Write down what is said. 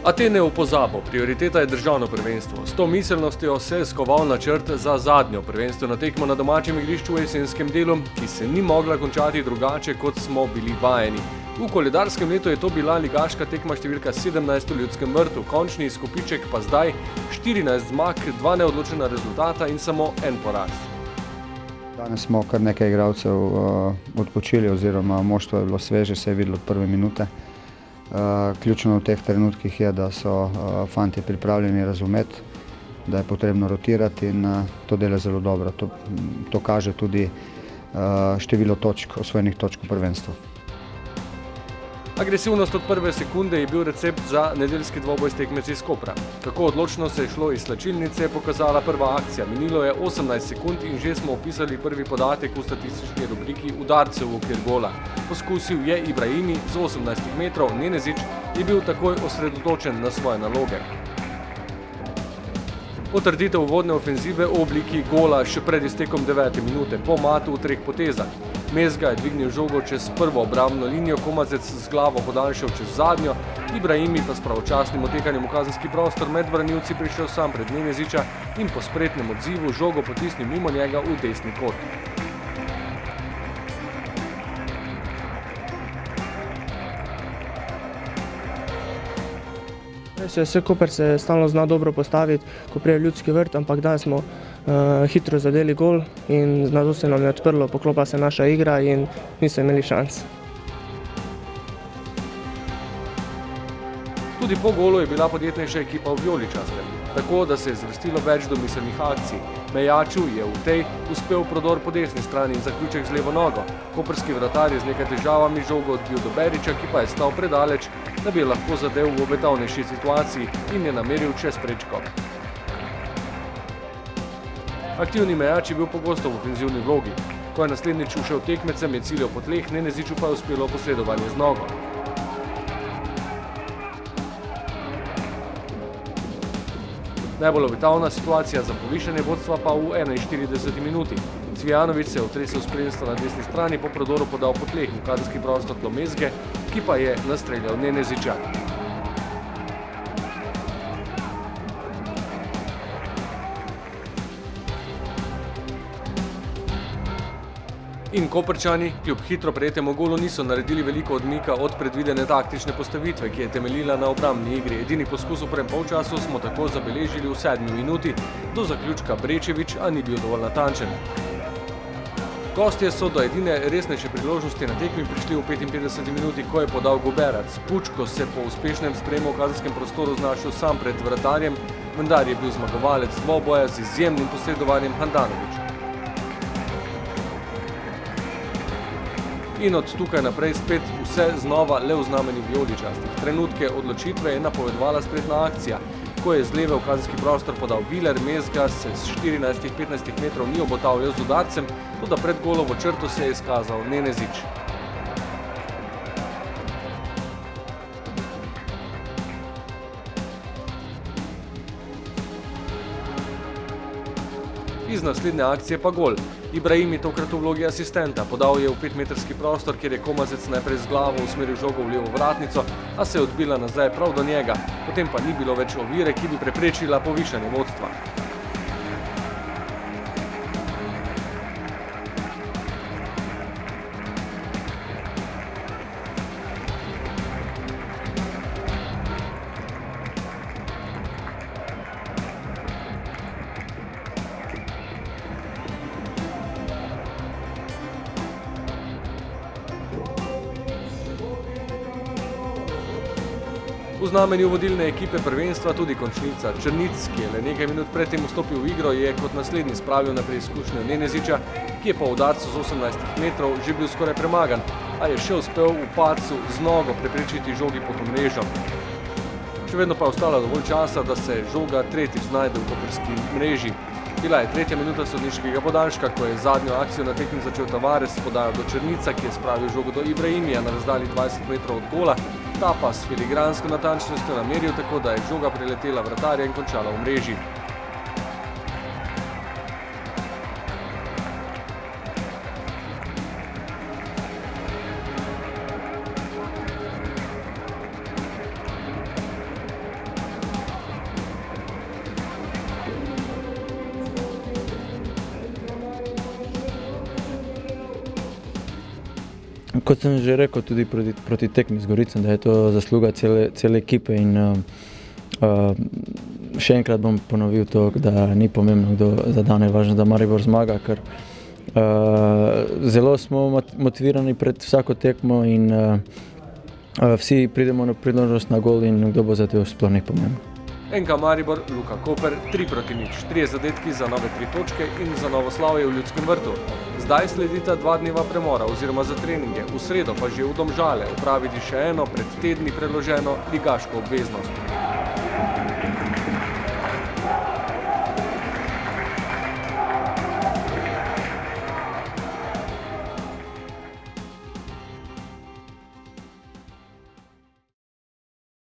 Atene v pozabo, prioriteta je državno prvenstvo. S to miselnostjo se je skoval načrt za zadnjo prvenstveno tekmo na domačem igrišču v jesenskem delu, ki se ni mogla končati drugače, kot smo bili vajeni. V koledarskem letu je to bila ligaška tekma številka 17 v Ljudskem vrtu, končni izkupiček pa zdaj 14 zmag, 2 neodločena rezultata in samo en poraz. Danes smo kar nekaj igralcev odpočili oziroma moštvo je bilo sveže, se je videlo od prve minute. Ključno v teh trenutkih je, da so fantje pripravljeni razumeti, da je potrebno rotirati in to dela zelo dobro. To kaže tudi število točk, osvojenih točk v prvenstvu. Agresivnost od prve sekunde je bil recept za nedeljski dvoboj s tekmeci iz Kopra. Kako odločno se je šlo iz slačilnice, je pokazala prva akcija. Minilo je 18 sekund in že smo opisali prvi podatek v statistični rubriki udarcev v okvir gola. Poskusil je Ibrahimi z 18 metrov, Nenezić je bil takoj osredotočen na svoje naloge. Potrditev uvodne ofenzive v obliki gola še pred iztekom 9. minute, po matu v 3 potezah. Mezga je dvignil žogo čez prvo obrambno linijo, Komazec z glavo podaljšal čez zadnjo, Ibrahimi pa s pravočasnim otekanjem v kazenski prostor med branilci prišel sam pred Nenezića in po spretnem odzivu žogo potisnil mimo njega v desni kot. Vse Koper se stalno zna dobro postaviti, ko prije Ljudski vrt, ampak danes smo hitro zadeli gol in nato se nam je odprlo, poklopila se naša igra in niso imeli šans. Tudi po golu je bila podjetnejša ekipa v vijoličastem, tako da se je zvrstilo več domiselnih akcij. Mejaču je v tej uspel prodor po desni strani in zaključek z levo nogo. Koprski vratar je z nekaj težavami žogo odbil do Berića, ki pa je stal predaleč, da bi lahko zadev v obetavnejši situaciji in je nameril čez prečko. Aktivni Mejač je bil pogosto v ofenzivni vlogi. Ko je naslednjič ušel tekmecem, je ciljal po tleh, Neneziću pa je uspelo posredovanje z nogo. Najbolj obetavna situacija za povišanje vodstva pa v 41. minuti. Cvijanović se je otresel spremstva na desni strani, po prodoru podal po tleh v kazenski prostor do Mezge, ki pa je nastreljal Nenezića. In Koprčani kljub hitro prejetemu golu niso naredili veliko odmika od predvidene taktične postavitve, ki je temeljila na obrambni igri. Edini poskus v prvem polčasu smo tako zabeležili v 7. minuti, do zaključka Brečević, a ni bil dovolj natančen. Gostje so do edine resnejše priložnosti na tekmi prišli v 55. minuti, ko je podal Goberac. Pučko se po uspešnem sprejemu v kazenskem prostoru znašel sam pred vratarjem, vendar je bil zmagovalec dvoboja z izjemnim posredovanjem Handanović. In od tukaj naprej spet vse znova le v znamenju vijoličastih. Trenutke odločitve je napovedovala spretna akcija. Ko je z leve v kazenski prostor podal Viler, Mezga se s 14-15 metrov ni obotavljal z udarcem, toda pred golovo črto se je izkazal Nenezić. Iz naslednje akcije pa gol. Ibrahimi tokrat v vlogi asistenta podal je v 5-metrski prostor, kjer je Komazec najprej z glavo usmeril žogo v levo vratnico, a se je odbila nazaj prav do njega. Potem pa ni bilo več ovire, ki bi preprečila povišanje vodstva. V znamenju vodilne ekipe prvenstva tudi končnica. Črnic, ki je le nekaj minut predtem vstopil v igro, je kot naslednji spravil na preizkušnjo Nenezića, ki je po udarcu z 18 metrov že bil skoraj premagan, a je še uspel v padcu z nogo preprečiti žogi pod mrežo. Še vedno pa je ostalo dovolj časa, da se žoga tretjič znajde v koprski mreži. Bila je 3. minuta sodniškega podaljška, ko je zadnjo akcijo na tekmi začel Tavares s podajo do Črnica, ki je spravil žogo do Ibrahimija na razdalji 20 metrov od gola, ta pa s filigransko natančnostjo nameril tako, da je žoga preletela vratarja in končala v mreži. Kot sem že rekel, tudi proti tekmi z Goricem, da je to zasluga cele ekipe in še enkrat bom ponovil to, da ni pomembno, kdo zadane, važno, da Maribor zmaga, ker zelo smo motivirani pred vsako tekmo in vsi pridemo na priložnost na gol in kdo bo zadev sploh ni pomembno. NK Maribor, Luka Koper 3-0, 3 zadetki za nove 3 točke in za novo slavje v Ljudskem vrtu. Zdaj sledita 2 dneva premora oziroma za treninge, v sredo pa že v Domžale opraviti še eno pred tedni preloženo ligaško obveznost.